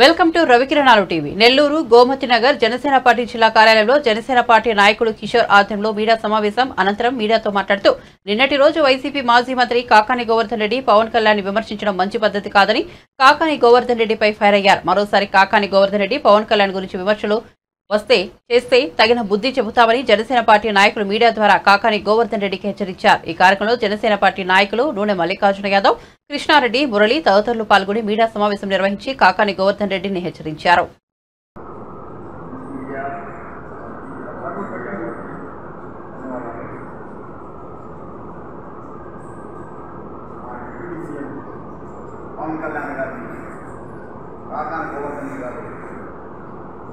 Welcome to Ravikiranalu TV. Nellore Gomathi Nagar Janasena party జిల్లా కార్యాలయంలో Janasena party నాయకుడు కిషోర్ ఆధ్వర్యంలో మీడియా సమావేశం అనంతరం మీడియాతో మాట్లాడుతూ నిన్నటి రోజు వైసీపీ మాజీ మంత్రి కాకాని గోవర్ధన్ రెడ్డి పవన్ కళ్యాణ్ విమర్శించడం మంచి పద్ధతి కాదని కాకాని గోవర్ధన్ రెడ్డిపై ఫైర్ అయ్యారు. మరోసారి కాకాని గోవర్ధన్ రెడ్డి పవన్ కళ్యాణ్ గురించి విమర్శలు చేస్తే తగిన బుద్ధి చెబుతామని జనసేన పార్టీ నాయకులు మీడియా ద్వారా కాకాని గోవర్ధన్ రెడ్డికి హెచ్చరించారు. ఈ కార్యక్రమంలో జనసేన పార్టీ నాయకులు నూనె మల్లికార్జున యాదవ్, కృష్ణారెడ్డి, మురళి తదితరులు పాల్గొని మీడియా సమావేశం నిర్వహించి కాకాని గోవర్ధన్ రెడ్డిని హెచ్చరించారు.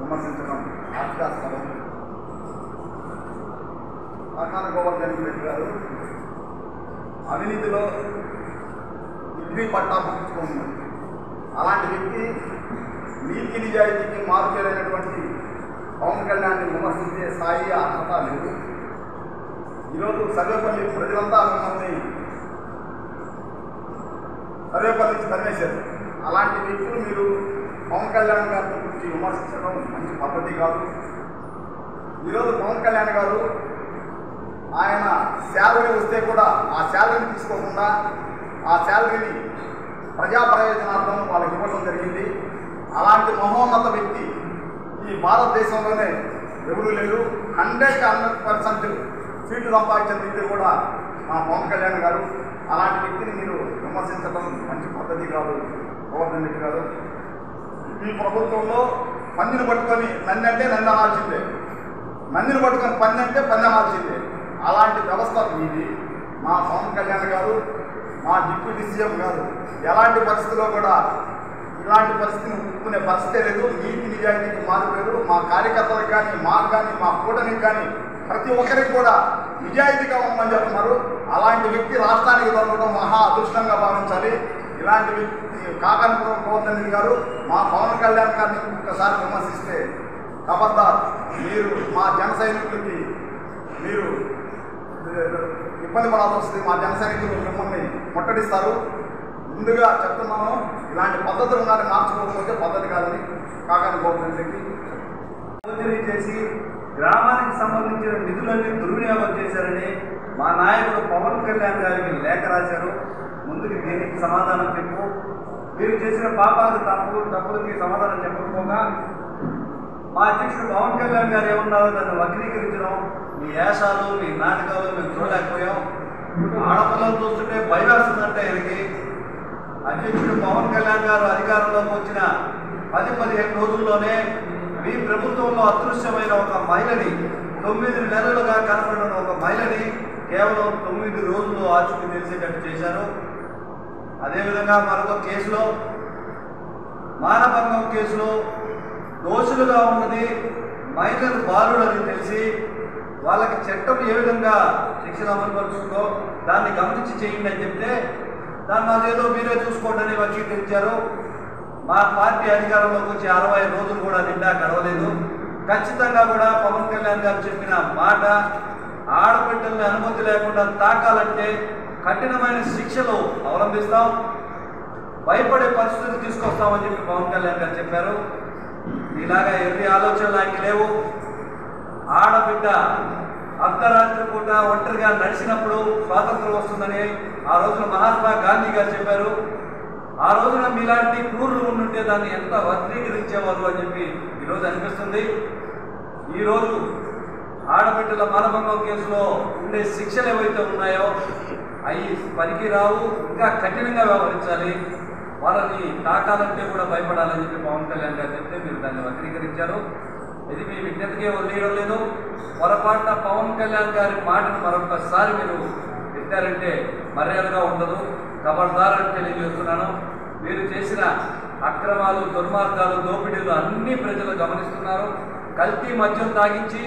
విమర్శించడం హాస్యాస్పదం. కాకాని గోవర్ధన్ రెడ్డి గారు అవినీతిలో డిగ్రీ పట్టా పుచ్చుకున్నారు. అలాంటి వ్యక్తి నీతి నిజాయితీకి మార్పులైనటువంటి పవన్ కళ్యాణ్ని విమర్శించే స్థాయి అర్హత లేదు. ఈరోజు సర్వేపల్లి ప్రజలంతా మిమ్మల్ని సర్వేపల్లి నుంచి తరిమేశారు. అలాంటి వ్యక్తులు మీరు పవన్ కళ్యాణ్ గారి గురించి విమర్శించడం మంచి పద్ధతి కాదు. ఈరోజు పవన్ కళ్యాణ్ గారు ఆయన శాలరీ వస్తే కూడా ఆ శాలరీని తీసుకోకుండా ఆ శాలరీని ప్రజా ప్రయోజనార్థం వాళ్ళకి ఇవ్వడం జరిగింది. అలాంటి మహోన్నత వ్యక్తి ఈ భారతదేశంలోనే ఎవరు లేరు. 100% సీట్లు సంపాదించిన వ్యక్తి కూడా మా పవన్ కళ్యాణ్ గారు. అలాంటి వ్యక్తిని మీరు విమర్శించడం మంచి పద్ధతి కాదు గోవర్ధన్ రెడ్డి గారు. ఈ ప్రభుత్వంలో పందిని పట్టుకొని నన్నంటే నన్ను అనాల్సిందే, మందిని పట్టుకొని పని అంటే పని అనాల్సిందే. అలాంటి వ్యవస్థ ఇది. మా పవన్ కళ్యాణ్ గారు, మా డిప్యూటీ సీఎం గారు ఎలాంటి పరిస్థితుల్లో కూడా ఇలాంటి పరిస్థితిని ఒప్పుకునే పరిస్థితే లేదు. నీతి నిజాయితీకి మారిపోయారు. మా కార్యకర్తలకు కానీ మాకు కానీ మా కూటమికి కానీ ప్రతి ఒక్కరికి కూడా నిజాయితీగా ఉండమని చెప్తున్నారు. అలాంటి వ్యక్తి రాష్ట్రానికి దొరకడం మహా అదృష్టంగా భావించాలి. ఇలాంటి వ్యక్తి కాకాని గోవర్ధన్ రెడ్డి గారు మా పవన్ కళ్యాణ్ గారిని ఒక్కసారి విమర్శిస్తే ఖబర్దార్, మీరు మా జన సైనికులకి మీరు ఇబ్బంది పడాల్సి వస్తుంది. మా జన సైనికులు మిమ్మల్ని ముట్టడిస్తారు. ముందుగా చెప్తున్నాను, ఇలాంటి పద్ధతులు ఉన్నారని మార్చుకోకపోతే పద్ధతి కాదని కాకాని గోవర్ధన్ రెడ్డి చేసి గ్రామానికి సంబంధించిన నిధులన్నీ దుర్వినియోగం చేశారని మా నాయకుడు పవన్ కళ్యాణ్ గారికి లేఖ రాశారు. ముందుకు దీనికి సమాధానం చెప్పు, మీరు చేసిన పాపాలకు తప్పులకి సమాధానం చెప్పకపోగా మా అధ్యక్షుడు పవన్ కళ్యాణ్ గారు ఏమన్నారో దాన్ని వక్రీకరించడం, మీ వేషాలు మీ నాటకాలు మేము చూడలేకపోయాం. ఆడపిల్లలు చూస్తుంటే భయవేస్తుందంటే ఆయనకి. అధ్యక్షుడు పవన్ కళ్యాణ్ గారు అధికారంలోకి వచ్చిన 10-15 రోజుల్లోనే మీ ప్రభుత్వంలో అదృశ్యమైన ఒక మహిళని, 9 నెలలుగా కనపడిన ఒక మహిళని కేవలం 9 రోజులు ఆచూకీ తెలిసేటట్టు చేశారు. అదేవిధంగా మరొక కేసులో, మానభంగం కేసులో దోషులుగా ఉన్నది మహిళలు బాలుడని తెలిసి వాళ్ళకి చట్టం ఏ విధంగా శిక్షణ అమలుపరుస్తుందో దాన్ని గమనించి చేయండి అని చెప్తే దాన్ని అదేదో మీరే చూసుకోండి అని వక్రీకరించారు. మా పార్టీ అధికారంలోకి వచ్చి 60 రోజులు కూడా నిండా గడవలేదు. ఖచ్చితంగా కూడా పవన్ కళ్యాణ్ గారు చెప్పిన మాట, ఆడబిడ్డల్ని అనుమతి లేకుండా తాకాలంటే కఠినమైన శిక్షలు అవలంబిస్తాం, భయపడే పరిస్థితులు తీసుకొస్తామని చెప్పి పవన్ కళ్యాణ్ గారు చెప్పారు. ఇలాగా ఎన్ని ఆలోచనలు ఆయనకి లేవు. ఆడబిడ్డ అర్ధరాత్రి పూట ఒంటరిగా నడిచినప్పుడు స్వాతంత్రం వస్తుందని ఆ రోజున మహాత్మా గాంధీ గారు చెప్పారు. ఆ రోజున మీలాంటి క్రూరులు ఉండుంటే దాన్ని ఎంత వక్రీకరించేవారు అని చెప్పి ఈరోజు అనిపిస్తుంది. ఈరోజు ఆడబిడ్డల మానభంగం కేసులో ఉండే శిక్షలు ఏవైతే ఉన్నాయో అవి పనికి రావు, ఇంకా కఠినంగా వ్యవహరించాలి. వాళ్ళని తాకాలంటే కూడా భయపడాలని చెప్పి పవన్ కళ్యాణ్ గారు చెప్తే మీరు దాన్ని వక్రీకరించారు. ఇది మీ విజ్ఞతకే వదిలేయడం లేదు. పొరపాటున పవన్ కళ్యాణ్ గారి మాటను మరొకసారి మీరు ఎత్తారంటే మర్యాదగా ఉండదు. ఖబర్దారని తెలియజేస్తున్నాను. మీరు చేసిన అక్రమాలు, దుర్మార్గాలు, దోపిడీలు అన్నీ ప్రజలు గమనిస్తున్నారు. కల్తీ మద్యం తాగించి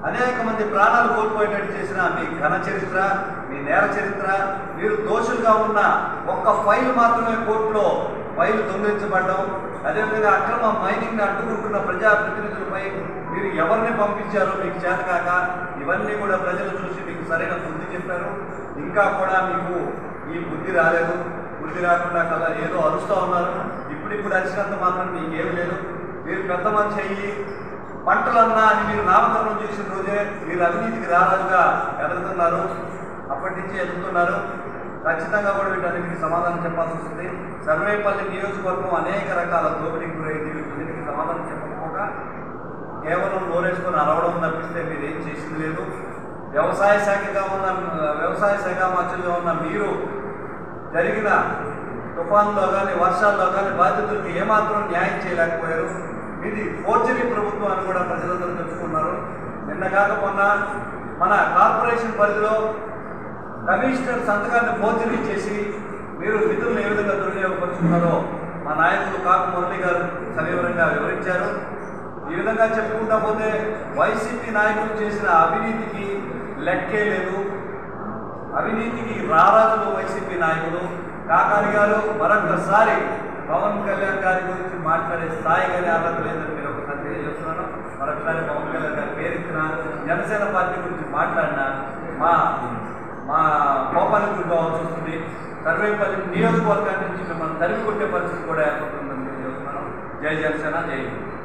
అనేక మంది ప్రాణాలు కోల్పోయేటట్టు చేసిన మీ ఘన చరిత్ర, మీ నేర చరిత్ర, మీరు దోషులుగా ఉన్న ఒక్క ఫైల్ మాత్రమే కోర్టులో ఫైల్ దొంగిలించబడ్డం, అదేవిధంగా అక్రమ మైనింగ్ని అడ్డుకుంటున్న ప్రజాప్రతినిధులపై మీరు ఎవరిని పంపించారో మీకు చేతకాక ఇవన్నీ కూడా ప్రజలు చూసి మీకు సరైన బుద్ధి చెప్పారు. ఇంకా కూడా మీకు ఈ బుద్ధి రాలేదు. బుద్ధి రాకుండా కల్లా ఏదో అరుస్తూ ఉన్నారు. ఇప్పుడు ఇప్పుడు అరిచినంత మాత్రం మీకేం లేదు. మీరు పెద్ద మనిషి అయ్యి పంటలన్నా అని మీరు నామకరణం చేసిన రోజే మీరు అవినీతికి రారాజుగా ఎదుగుతున్నారు. అప్పటి నుంచి ఎదుగుతున్నారు. ఖచ్చితంగా కూడా వీటన్నిటికీ సమాధానం చెప్పాల్సి వస్తుంది. సర్వేపల్లి నియోజకవర్గం అనేక రకాల దోపిడీకి గురైంది. వీటన్నిటికీ సమాధానం చెప్పకపోగా కేవలం నోరేసుకొని అరవడం తప్పిస్తే మీరు ఏం చేసింది లేదు. వ్యవసాయ శాఖ మంత్రిగా ఉన్న మీరు జరిగిన తుఫాన్లో కానీ వర్షాల్లో కానీ బాధితులకు ఏమాత్రం న్యాయం చేయలేకపోయారు. ఇది ఫోర్జరీ ప్రభుత్వం అని కూడా ప్రజలందరూ తెలుసుకున్నారు. నిన్న కాకపోయినా మన కార్పొరేషన్ పరిధిలో కమిషనర్ సంతకాన్ని ఫోర్జరీ చేసి మీరు నిధులను ఏ విధంగా దుర్వినియోగపరుచుకున్నారో మా నాయకులు కాకు మురళి గారు సవివరంగా వివరించారు. ఈ విధంగా చెప్పుకుంటా పోతే వైసీపీ నాయకులు చేసిన అవినీతికి లెక్కే లేదు. అవినీతికి రారాజులు వైసీపీ నాయకులు. కాకాని గారు మరొకసారి పవన్ కళ్యాణ్ గారి గురించి మాట్లాడే స్థాయి కానీ అర్హత లేదని మీరు ఒకసారి తెలియజేస్తున్నాను. మరొకసారి పవన్ కళ్యాణ్ గారి పేరెత్తిన జనసేన పార్టీ గురించి మాట్లాడినా మా కోపానికి గురి కావాల్సి వస్తుంది. సర్వేపల్లి నియోజకవర్గాన్ని నుంచి మిమ్మల్ని తరిమి కొట్టే పరిస్థితి కూడా ఏర్పడుతుందని తెలియజేస్తున్నాను. జై జనసేన, జై హింద్.